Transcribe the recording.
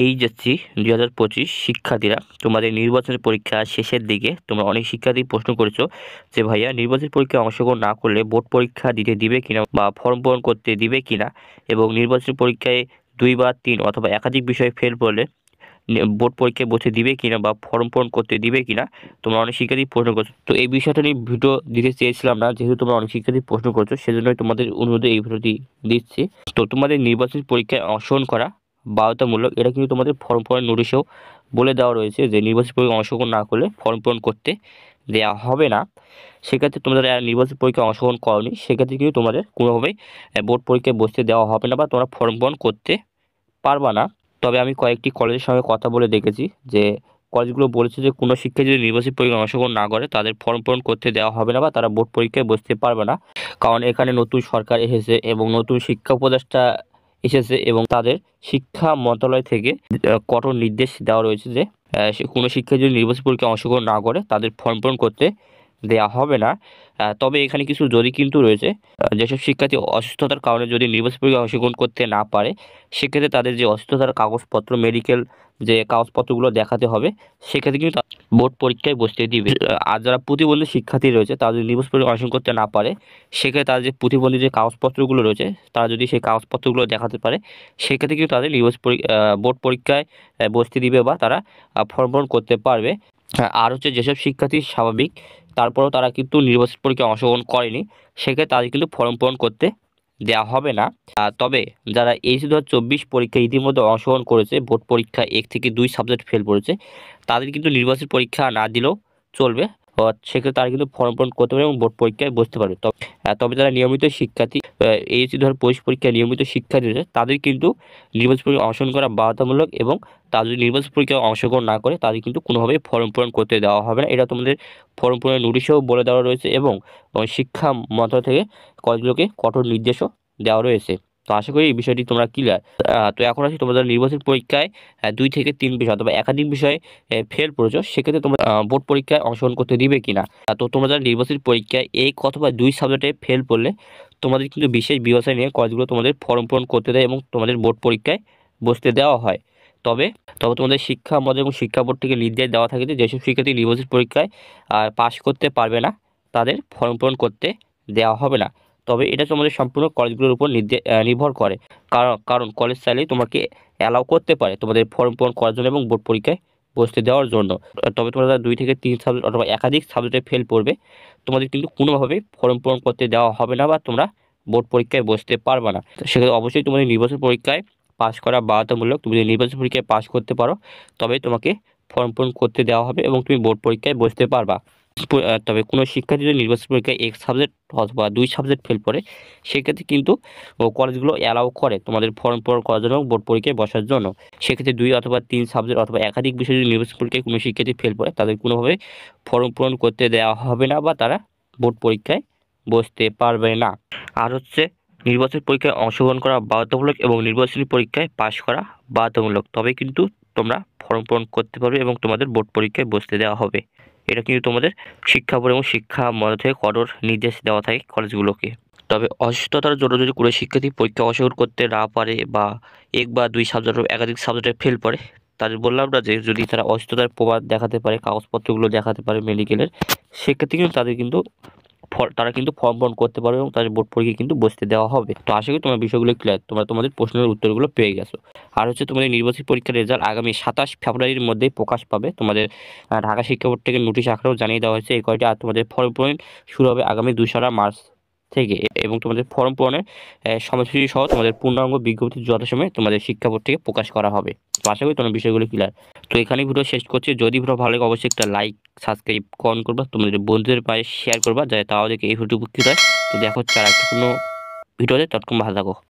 এই যাচ্ছি 2025 শিক্ষার্থীরা তোমাদের নির্বাচনের পরীক্ষা শেষের দিকে তোমরা অনেক শিক্ষার্থী প্রশ্ন করেছো যে ভাইয়া নির্বাচন পরীক্ষায় অংশগ্রহণ না করলে বোর্ড পরীক্ষা দিতে দিবে কিনা বা ফর্ম পূরণ করতে দিবে কিনা, এবং নির্বাচন পরীক্ষায় 2 বা 3 অথবা একাধিক বিষয়ে ফেল করলে বোর্ড পরীক্ষায় বসে দিবে কিনা বা ফর্ম পূরণ করতে দিবে কিনা তোমরা অনেক শিক্ষার্থী প্রশ্ন করছো। তো এই বিষয়টা নিয়ে ভিডিও দিতে চেয়েছিলাম না, যেহেতু তোমরা অনেক শিক্ষার্থী প্রশ্ন করছো সেজন্যই তোমাদের অনুরোধে এই ভিডিওটি দিচ্ছি। তো তোমাদের নির্বাচন পরীক্ষায় অংশগ্রহণ করা বাধ্যতামূলক, এটা কিন্তু তোমাদের ফর্ম পূরণ নোটিশেও বলে দেওয়া রয়েছে যে নির্বাচন পরীক্ষায় অংশগ্রহণ না করলে ফর্ম পূরণ করতে দেওয়া হবে না। সেক্ষেত্রে তোমাদের নির্বাচন পরীক্ষায় অংশগ্রহণ করনি, সেক্ষেত্রে কিন্তু তোমাদের কোনোভাবেই বোর্ড পরীক্ষায় বসতে দেওয়া হবে না বা তোমরা ফর্ম পূরণ করতে পারবা না। তবে আমি কয়েকটি কলেজের সঙ্গে কথা বলে দেখেছি যে কলেজগুলো বলেছে যে কোনো শিক্ষার্থী যদি নির্বাচনী পরীক্ষায় অংশগ্রহণ না করে তাদের ফর্ম পূরণ করতে দেওয়া হবে না বা তারা বোর্ড পরীক্ষায় বসতে পারবে না। কারণ এখানে নতুন সরকার এসেছে এবং নতুন শিক্ষা উপদেষ্টা এসেছে এবং তাদের শিক্ষা মন্ত্রণালয় থেকে কঠোর নির্দেশ দেওয়া রয়েছে যে কোনো শিক্ষার্থী যদি নির্বাচনী পরীক্ষায় অংশগ্রহণ না করে তাদের ফর্ম পূরণ করতে দেওয়া হবে না। তবে এখানে কিছু যদি কিন্তু রয়েছে, যেসব শিক্ষার্থী অসুস্থতার কারণে যদি নির্বাচনী পরীক্ষায় অংশগ্রহণ করতে না পারে সেক্ষেত্রে তাদের যে অসুস্থতার কাগজপত্র, মেডিকেল যে কাগজপত্রগুলো দেখাতে হবে, সেক্ষেত্রে কিন্তু বোর্ড পরীক্ষায় বসতে দিবে। আর যারা প্রতিবন্ধী শিক্ষার্থী রয়েছে তারা যদি নির্বাচনী পরীক্ষায় অংশগ্রহণ করতে না পারে সেক্ষেত্রে তাদের যে প্রতিবন্ধী যে কাগজপত্রগুলো রয়েছে তারা যদি সেই কাগজপত্রগুলো দেখাতে পারে সেক্ষেত্রে কিন্তু তাদের বোর্ড পরীক্ষায় বসতে দিবে বা তারা ফর্ম পূরণ করতে পারবে। আর হচ্ছে যেসব শিক্ষার্থী স্বাভাবিক তারপরেও তারা কিন্তু নির্বাচন পরীক্ষায় অংশগ্রহণ করেনি সেক্ষেত্রে তাদের কিন্তু ফর্ম পূরণ করতে দেওয়া হবে না। তবে যারা এইচ 2024 পরীক্ষায় ইতিমধ্যে অংশগ্রহণ করেছে, বোর্ড পরীক্ষা 1 থেকে 2 সাবজেক্ট ফেল করেছে, তাদের কিন্তু নির্বাচন পরীক্ষা না দিলেও চলবে। সেক্ষেত্রে তারা কিন্তু ফর্ম পূরণ করতে পারে এবং বোর্ড পরীক্ষায় বসতে পারবে। তবে যারা নিয়মিত শিক্ষার্থী, এইচ 2025 পরীক্ষায় নিয়মিত শিক্ষার্থী রয়েছে তাদের কিন্তু নির্বাচন পরীক্ষায় অংশগ্রহণ করা বাধ্যতামূলক, এবং তারা যদি নির্বাচন পরীক্ষায় অংশগ্রহণ না করে তাদের কিন্তু কোনোভাবেই ফর্ম পূরণ করতে দেওয়া হবে না। এটা তোমাদের ফর্ম পূরণের নোটিশেও বলে দেওয়া রয়েছে এবং শিক্ষা মন্ত্রণালয় থেকে কলেজগুলোকে কঠোর নির্দেশও দেওয়া রয়েছে। তো আশা করি এই বিষয়টি তোমরা ক্লিয়ার। তো এখন আসি তোমাদের নির্বাচন পরীক্ষায় 2 থেকে 3 বিষয় অথবা একাধিক বিষয়ে ফেল করেছো, সেক্ষেত্রে তোমরা বোর্ড পরীক্ষায় অংশগ্রহণ করতে দিবে কিনা। তো তোমরা যারা নির্বাচনী পরীক্ষায় 1 অথবা 2 সাবজেক্টে ফেল করলে তোমাদের কিন্তু বিশেষ বিবেচনা নিয়ে কলেজগুলো তোমাদের ফর্ম পূরণ করতে দেয় এবং তোমাদের বোর্ড পরীক্ষায় বসতে দেওয়া হয়। তবে তবে তোমাদের শিক্ষা মন্ত্রক এবং শিক্ষা বোর্ড থেকে নির্দেশ দেওয়া থাকে যে যেসব শিক্ষার্থী নির্বাচনী পরীক্ষায় পাশ করতে পারবে না তাদের ফর্ম পূরণ করতে দেওয়া হবে না। তবে এটা তোমাদের সম্পূর্ণ কলেজগুলোর উপর নির্ভর করে। কারণ কলেজ চাইলেই তোমাকে অ্যালাউ করতে পারে তোমাদের ফর্ম পূরণ করার জন্য এবং বোর্ড পরীক্ষায় বসতে দেওয়ার জন্য। তবে তোমরা যারা 2 থেকে 3 সাবজেক্ট অথবা একাধিক সাবজেক্টে ফেল করবে তোমাদের কিন্তু কোনোভাবেই ফর্ম পূরণ করতে দেওয়া হবে না বা তোমরা বোর্ড পরীক্ষায় বসতে পারবে না। সেক্ষেত্রে অবশ্যই তোমাদের নির্বাচন পরীক্ষায় পাশ করা বাধ্যতামূলক। তুমি যদি নির্বাচন পরীক্ষায় পাশ করতে পারো তবে তোমাকে ফর্ম পূরণ করতে দেওয়া হবে এবং তুমি বোর্ড পরীক্ষায় বসতে পারবা। তবে কোনো শিক্ষার্থী যদি নির্বাচন পরীক্ষায় 1 সাবজেক্ট অথবা 2 সাবজেক্ট ফেল করে সেক্ষেত্রে কিন্তু কলেজগুলো অ্যালাউ করে তোমাদের ফর্ম পূরণ করার জন্য এবং বোর্ড পরীক্ষায় বসার জন্য। সেক্ষেত্রে 2 অথবা 3 সাবজেক্ট অথবা একাধিক বিষয়ে যদি নির্বাচন পরীক্ষায় কোনো শিক্ষার্থী ফেল করে তাদের কোনোভাবে ফর্ম পূরণ করতে দেওয়া হবে না বা তারা বোর্ড পরীক্ষায় বসতে পারবে না। আর হচ্ছে নির্বাচনী পরীক্ষায় অংশগ্রহণ করা বাধ্যতামূলক এবং নির্বাচনী পরীক্ষায় পাশ করা বাধ্যতামূলক, তবে কিন্তু তোমরা ফর্ম পূরণ করতে পারবে এবং তোমাদের বোর্ড পরীক্ষায় বসতে দেওয়া হবে। এটা কিন্তু তোমাদের শিক্ষা বোর্ড এবং শিক্ষা মন্ত্রক থেকে কঠোর নির্দেশ দেওয়া থাকে কলেজগুলোকে। তবে অসুস্থতার জন্য যদি কোনো শিক্ষার্থী পরীক্ষা অংশগ্রহণ করতে না পারে বা 1 বা 2 সাবজেক্ট একাধিক সাবজেক্টে ফেল করে, তাদের বললাম না যে যদি তারা অসুস্থতার প্রমাণ দেখাতে পারে, কাগজপত্রগুলো দেখাতে পারে মেডিকেলের, সেক্ষেত্রে কিন্তু তারা কিন্তু ফর্ম পূরণ করতে পারবে এবং তাদের বোর্ড পরীক্ষায় কিন্তু বসতে দেওয়া হবে। তো আশা করি তোমার বিষয়গুলো ক্লিয়ার, তোমরা তোমাদের প্রশ্নের উত্তরগুলো পেয়ে গেছো। আর হচ্ছে তোমাদের নির্বাচনী পরীক্ষার রেজাল্ট আগামী 27 ফেব্রুয়ারির মধ্যেই প্রকাশ পাবে। তোমাদের ঢাকা শিক্ষা বোর্ড থেকে নোটিশ আকারেও জানিয়ে দেওয়া হয়েছে এই কয়টি। আর তোমাদের ফর্ম পূরণ শুরু হবে আগামী 2রা মার্চ থেকে, এবং তোমাদের ফর্ম পূরণের সময়সূচি সহ তোমাদের পূর্ণাঙ্গ বিজ্ঞপ্তি যথাসময়ে তোমাদের শিক্ষা বোর্ড থেকে প্রকাশ করা হবে। তো আশা করি তোমার বিষয়গুলো ক্লিয়ার। তো এখানেই ভিডিও শেষ করছি। যদি ভিডিও ভালো লাগে অবশ্যই একটা লাইক, সাবস্ক্রাইব, কমেন্ট করবা, তোমাদের বন্ধুদের পাশে শেয়ার করবা যাতে তারাও দেখে এই ভিডিও উপকৃত হয়। তো দেখা হচ্ছে আর একটা কোনো ভিডিওতে, ততক্ষণ ভালো থাকো।